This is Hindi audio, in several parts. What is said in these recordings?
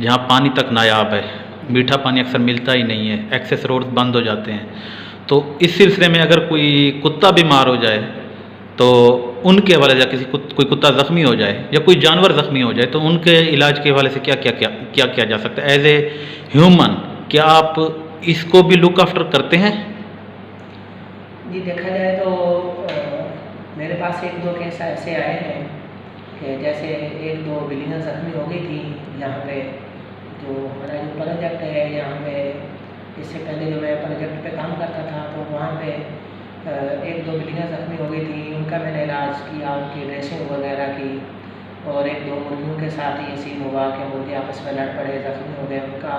जहाँ पानी तक नायाब है, मीठा पानी अक्सर मिलता ही नहीं है, एक्सेस रोड्स बंद हो जाते हैं। तो इस सिलसिले में अगर कोई कुत्ता बीमार हो जाए तो उनके हवाले से, कोई कुत्ता ज़ख्मी हो जाए या कोई जानवर ज़ख्मी हो जाए तो उनके इलाज के हवाले से क्या किया जा सकता है? एज ए ह्यूमन क्या आप इसको भी लुक आफ्टर करते हैं? जी, देखा जाए तो मेरे पास एक दो केस ऐसे आए हैं कि जैसे एक दो बिल्लियाँ ज़ख्मी हो गई थी यहाँ पे। जो हमारा जो प्रोजेक्ट है यहाँ पे, इससे पहले जो मैं प्रोजेक्ट पे काम करता था तो वहाँ पे एक दो बिल्लियाँ ज़ख्मी हो गई थी। उनका मैंने इलाज किया, उनकी ड्रेसिंग वगैरह की। और एक दो मुर्गियों के साथ ये सीन हुआ कि मुर्गे आपस में लड़ पड़े, ज़ख्मी हो गए, उनका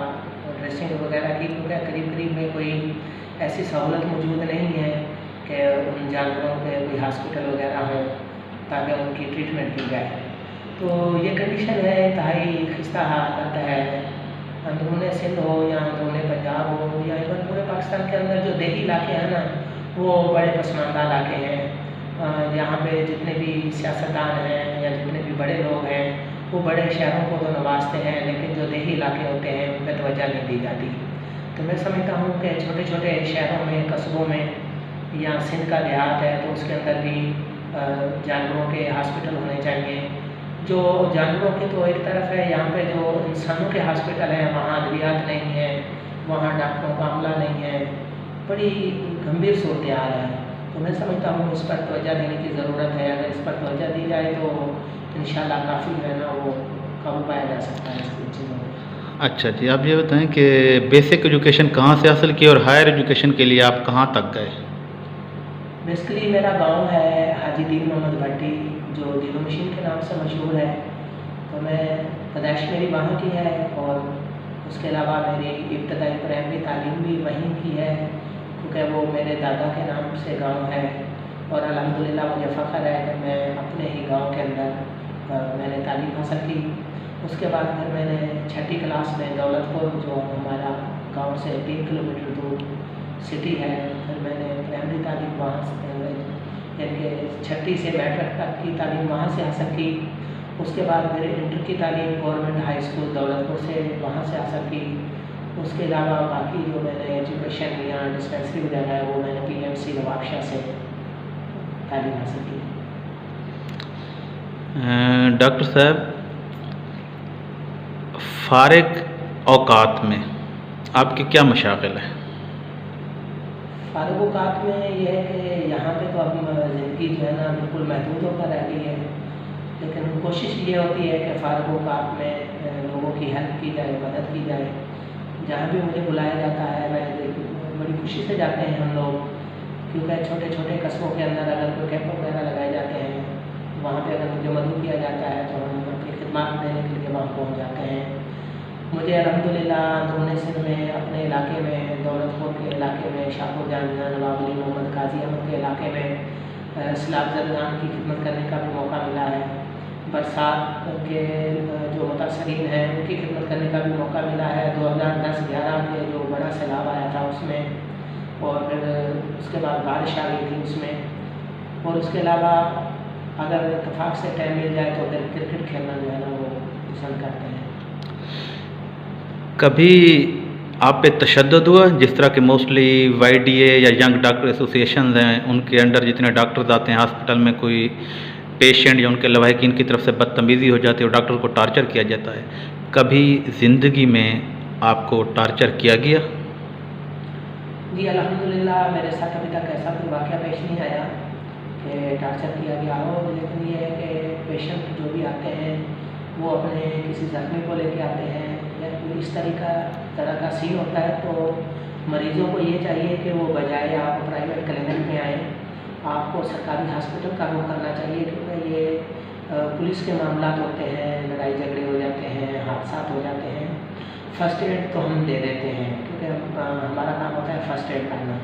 ड्रेसिंग वगैरह की। क्योंकि करीब करीब में कोई ऐसी सहूलत मौजूद नहीं है कि उन जानवरों के कोई हॉस्पिटल वगैरह हो ताकि उनकी ट्रीटमेंट की जाए। तो ये कंडीशन है, इंतहाई खस्ता हालत है। अंदरूनी सिंध हो या अंदरूनी पंजाब हो या इवन पूरे पाकिस्तान के अंदर जो देही इलाके हैं ना, वो बड़े पसमानदा इलाके हैं। यहाँ पे जितने भी सियासतदान हैं या जितने भी बड़े लोग हैं वो बड़े शहरों को तो नवाजते हैं, लेकिन जो देही इलाके होते हैं उन पर तवज्जो नहीं दी जाती। तो मैं समझता हूँ कि छोटे छोटे शहरों में, कस्बों में या सिंध का देहात है तो उसके अंदर भी जानवरों के हॉस्पिटल होने चाहिए। जो जानवरों के तो एक तरफ है, यहाँ पे जो इंसानों के हॉस्पिटल हैं वहाँ अद्वियात नहीं है, वहाँ डॉक्टरों का अमला नहीं है, बड़ी गंभीर सूरत हाल है। तो मैं समझता हूँ इस पर तवज्जो देने की ज़रूरत है। अगर इस पर तवज्जो दी जाए तो इंशाल्लाह काफ़ी जो है ना वो काबू पाया जा सकता है इस चीज़ों में। अच्छा जी, आप ये बताएं कि बेसिक एजुकेशन कहाँ से हासिल की और हायर एजुकेशन के लिए आप कहाँ तक गए? बेसिकली मेरा गांव है हाजी दीन मोहम्मद भट्टी, जो दिलो मशीन के नाम से मशहूर है। तो मैं पैदाइश मेरी वहाँ की है और उसके अलावा मेरी इब्तदाई प्राइमरी तालीम भी वहीं की है, क्योंकि वो मेरे दादा के नाम से गांव है। और अल्हम्दुलिल्लाह मुझे फ़ख्र है कि मैं अपने ही गांव के अंदर मैंने तालीम हासिल की। उसके बाद फिर मैंने छठी क्लास में दौलतपुर, जो हमारा गांव से 3 किलोमीटर दूर सिटी है, फिर मैंने प्राइमरी तालीम वहाँ से यानी कि छठी से मैट्रिक तक की तालीम वहाँ से हासिल की। उसके बाद फिर इंटर की तालीम गवर्नमेंट हाई स्कूल दौलतपुर से वहाँ से हासिल की। उसके अलावा बाकी जो मैंने एजुकेशन या डिस्पेंसरी वगैरह है वो मैंने PMC नवाबशाह से तालीम हासिल की। डॉक्टर साहब, फारिग औकात में आपके क्या मशागिल है? फारिग औकात में ये है कि यहाँ पे तो अब ज़िंदगी जो है ना बिल्कुल महदूद होकर रह गई है, लेकिन कोशिश ये होती है कि फारिग औकात में लोगों की हेल्प की जाए, मदद की जाए। जहाँ भी मुझे बुलाया जाता है मैं बड़ी खुशी से जाते हैं हम लोग, क्योंकि छोटे छोटे कस्बों के अंदर अगर कोई कैंप वगैरह लगाए जाते हैं, वहाँ पे अगर मुझे मदद किया जाता है तो हम अपनी खिदमत देने के लिए वहाँ पहुँच जाते हैं। मुझे अल्हम्दुलिल्लाह अंदरूनी सिंध में अपने इलाके में, दौलतपुर के इलाके में, शाहपुर जामिया, नवाब अली मोहम्मद काजी अहमद के इलाके में सैलाब ज़दगान की खिदमत करने का भी मौका मिला है। बरसात के जो मुतासरीन हैं उनकी खिदमत करने का भी मौका मिला है। 2010-11 के जो बड़ा सैलाब आया था उसमें, और फिर उसके बाद बारिश आ गई थी उसमें। और उसके अलावा अगर इत्तेफाक से टाइम मिल जाए तो फिर क्रिकेट खेलना जो है ना वो पसंद करते हैं। कभी आप पे तशद्दुद हुआ, जिस तरह के मोस्टली YDA या यंग डॉक्टर एसोसिएशन हैं उनके अंडर जितने डॉक्टर्स आते हैं हॉस्पिटल में, कोई पेशेंट या उनके लवाहिकीन की तरफ से बदतमीज़ी हो जाती है और डॉक्टर को टार्चर किया जाता है, कभी ज़िंदगी में आपको टार्चर किया गया? जी अल्हम्दुलिल्लाह मेरे साथ अभी तक ऐसा कोई वाक़या पेश नहीं आया कि टार्चर किया गया हो, लेकिन ये है कि पेशेंट जो भी आते हैं वो अपने किसी ज़ख्मी को लेके आते हैं या कोई इस तरह का सीन होता है, तो मरीज़ों को ये चाहिए कि वो बजाय आप प्राइवेट क्लिनिक में आएँ, आपको सरकारी हॉस्पिटल का रुख करना चाहिए, क्योंकि ये पुलिस के मामला होते हैं, लड़ाई झगड़े हो जाते हैं, हादसा हो जाते हैं। फ़र्स्ट एड तो हम दे देते हैं क्योंकि हमारा काम होता है फ़र्स्ट एड करना,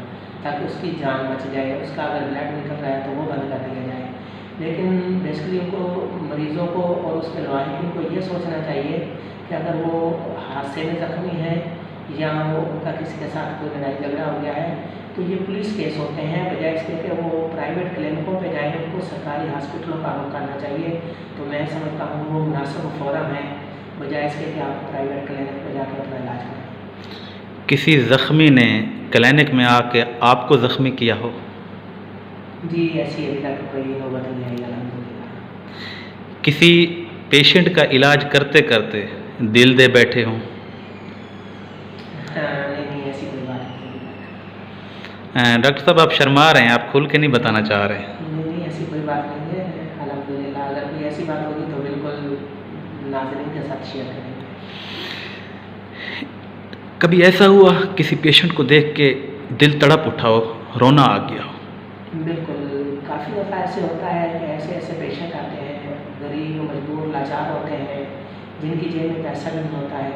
ताकि उसकी जान बच जाए, उसका अगर ब्लड निकल रहा है तो वो बंद कर दिया जाए। लेकिन बेसिकली उनको, मरीज़ों को और उसके लवाहिकीन को ये सोचना चाहिए कि अगर वो हादसे में ज़ख्मी है या वो उनका किसी के साथ कोई लड़ाई झगड़ा हो गया है तो ये पुलिस केस होते हैं, बजाय इसके कि वो प्राइवेट क्लिनिकों पे जाएँ, उनको सरकारी हॉस्पिटलों का रुख करना चाहिए। तो मैं समझता हूँ वो मुनासिब फोरम है बजाय इसके कि आप प्राइवेट क्लिनिक में जाकर अपना इलाज करें। किसी ज़ख्मी ने क्लिनिक में आके आपको ज़ख्मी किया हो? जी ऐसी अभी तक कोई नौबत नहीं आई अल्हम्दुलिल्लाह। किसी पेशेंट का इलाज करते करते दिल दे बैठे हों? नहीं नहीं ऐसी कोई बात नहीं। डॉक्टर साहब, आप शर्मा रहे हैं, आप खुल के नहीं बताना चाह रहे। नहीं नहीं ऐसी कोई बात नहीं है अल्हम्दुलिल्लाह। अगर कोई ऐसी बात होगी तो बिल्कुल नाज़रीन के साथ शेयर करेंगे। कभी ऐसा हुआ किसी पेशेंट को देख के दिल तड़प उठा हो, रोना आ गया हो? बिल्कुल, काफ़ी दफ़ा ऐसे होता है कि ऐसे ऐसे पेशेंट आते हैं, गरीब मजबूर लाचार होते हैं, जिनकी जेब में पैसा भी नहीं होता है।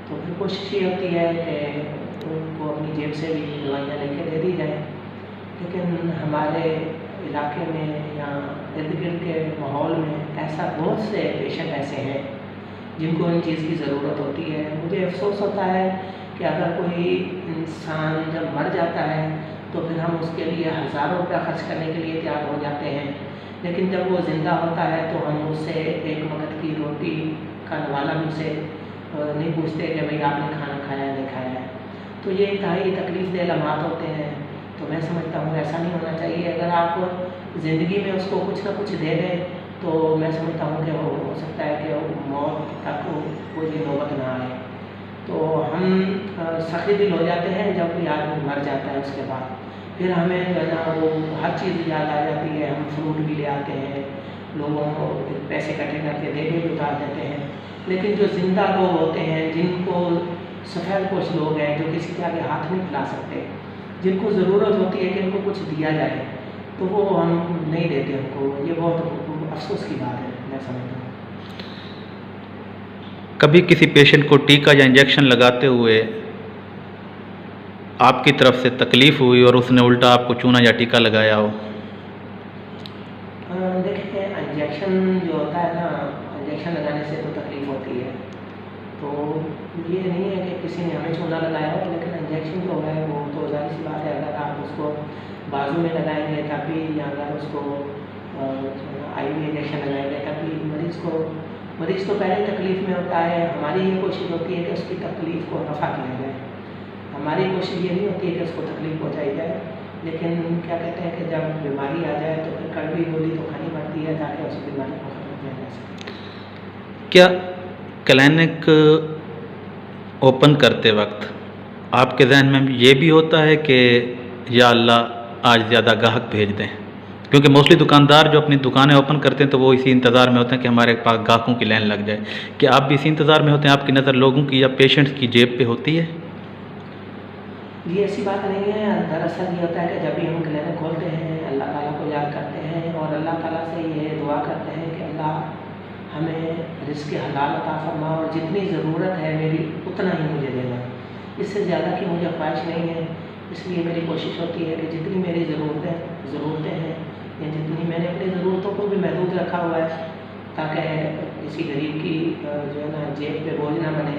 तो फिर कोशिश ये होती है कि उनको अपनी जेब से भी दवाइयाँ लेके दे दी जाएँ। लेकिन हमारे इलाके में या इर्द गिर्द के माहौल में ऐसा बहुत से पेशेंट ऐसे हैं जिनको इन चीज़ की ज़रूरत होती है। मुझे अफसोस होता है कि अगर कोई इंसान जब मर जाता है तो फिर हम उसके लिए हज़ारों रुपया खर्च करने के लिए तैयार हो जाते हैं, लेकिन जब वो ज़िंदा होता है तो हम उससे एक वक्त की रोटी का नवाला भी उसे नहीं पूछते कि भाई आपने खाना खाया है नहीं खाया है। तो ये इंतहाई तकलीफ़ दे लम्हात होते हैं। तो मैं समझता हूँ ऐसा नहीं होना चाहिए। अगर आप ज़िंदगी में उसको कुछ ना कुछ दे दें तो मैं समझता हूँ कि हो सकता है कि मौत तक कोई नौबत ना आए। तो हम सख्त दिल हो जाते हैं जब कोई आदमी मर जाता है। उसके बाद फिर हमें जो है ना वो हर चीज़ याद आ जाती है। हम फ्रूट भी ले आते हैं, लोगों को पैसे इकट्ठे करके दे के भी उतार देते हैं। लेकिन जो ज़िंदा लोग होते हैं, जिनको सफ़ेद पोश लोग हैं, जो किसी के आगे हाथ नहीं फैला सकते, जिनको ज़रूरत होती है कि इनको कुछ दिया जाए, तो वो हम नहीं देते उनको। ये बहुत अफसोस की बात है, मैं समझता हूँ। कभी किसी पेशेंट को टीका या इंजेक्शन लगाते हुए आपकी तरफ से तकलीफ़ हुई और उसने उल्टा आपको चूना या टीका लगाया हो? देखिए इंजेक्शन जो होता है ना, इंजेक्शन लगाने से तो तकलीफ़ होती है। तो ये नहीं है कि किसी ने हमें चूना लगाया हो, लेकिन इंजेक्शन जो है वो तो ज़ाहिर सी बात है अगर आप उसको बाजू में लगाएंगे तब भी, या अगर उसको IV इंजेक्शन लगाएंगे तब भी मरीज़ तो पहले तकलीफ़ में होता है। हमारी ये कोशिश होती है कि उसकी तकलीफ़ को रफ़ा किया जाए। हमारी कोशिश ये नहीं होती है कि उसको तकलीफ़ पहुँचाई जाए, लेकिन क्या कहते हैं कि जब बीमारी आ जाए तो फिर कड़वी गोली तो खानी पड़ती है ताकि उस बीमारी को ख़त्म किया जा सके। क्या क्लिनिक ओपन करते वक्त आपके जहन में ये भी होता है कि या अल्लाह आज ज़्यादा ग्राहक भेज दें? क्योंकि मोस्टली दुकानदार जो अपनी दुकानें ओपन करते हैं तो वो इसी इंतज़ार में होते हैं कि हमारे पास ग्राहकों की लाइन लग जाए। क्या आप भी इसी इंतज़ार में होते हैं? आपकी नज़र लोगों की या पेशेंट्स की जेब पे होती है? ये ऐसी बात नहीं है। दरअसल ये होता है कि जब भी हम क्लिनिक खोलते हैं अल्लाह ताला को याद करते हैं और अल्लाह ताला से ये दुआ करते हैं कि अल्लाह हमें रिज़्क़ हलाल अता फरमा और जितनी ज़रूरत है मेरी उतना ही मुझे देना, इससे ज़्यादा की मुझे ख्वाहिश नहीं है। इसलिए मेरी कोशिश होती है कि जितनी मेरी ज़रूरतें हैं या जितनी मैंने अपनी ज़रूरतों को भी महदूद रखा हुआ है ताकि किसी गरीब की जो है ना जेब पे बोझ ना बने,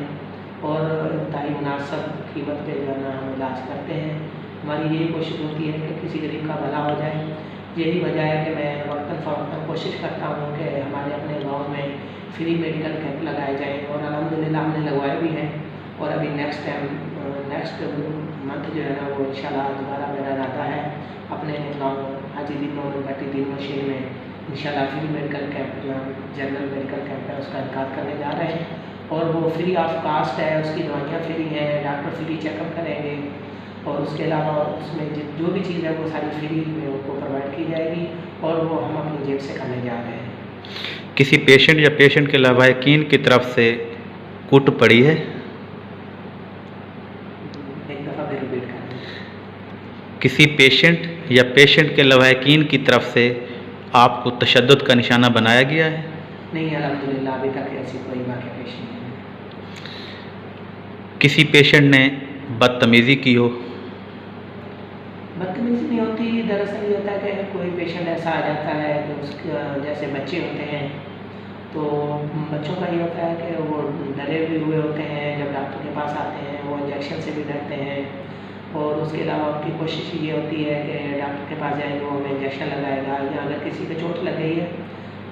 और इंतहाई मुनासिब कीमत पे जो है ना हम इलाज करते हैं। हमारी यही कोशिश होती है कि किसी गरीब का भला हो जाए। यही वजह है कि मैं वक्तन फ़वक्तन कोशिश करता हूँ कि हमारे अपने गांव में फ्री मेडिकल कैंप लगाए जाएँ, और अल्हम्दुलिल्लाह हमने लगवाए भी हैं। और अभी नेक्स्ट मंथ जो है ना वो इंशाल्लाह दोबारा मेरा इरादा है अपने गाँव हाजी दीन मोहम्मद भट्टी दीन मशीन में इंशाल्लाह फ्री मेडिकल कैंप जो जनरल मेडिकल कैंप है उसका इनकार करने जा रहे हैं। और वो फ्री ऑफ कास्ट है, उसकी दवाइयाँ फ्री हैं, डॉक्टर फ्री चेकअप करेंगे, और उसके अलावा उसमें जो भी चीज़ है वो सारी फ्री में उनको प्रोवाइड की जाएगी, और वो हम अपनी जेब से करने जा रहे हैं। किसी पेशेंट या पेशेंट के लवाहिकीन की तरफ से कुट पड़ी है? एक दफ़ा फिर रिपीट करें। किसी पेशेंट या पेशेंट के लवाहिकीन की तरफ से आपको तशद्दुद का निशाना बनाया गया है? नहीं अल्हम्दुलिल्लाह अभी तक ऐसी कोई वाक़या पेश नहीं है। किसी पेशेंट ने बदतमीज़ी की हो? बदतमीज़ी नहीं होती। दरअसल ये होता है कि कोई पेशेंट ऐसा आ जाता है कि उसका जैसे बच्चे होते हैं, तो बच्चों का ये होता है कि वो डरे भी हुए होते हैं, जब डॉक्टर के पास आते हैं वो इंजेक्शन से भी डरते हैं, और उसके अलावा उनकी कोशिश ये होती है कि डॉक्टर के पास जाएंगे वो हमें इंजेक्शन लगाएगा, या अगर किसी को चोट लग गई है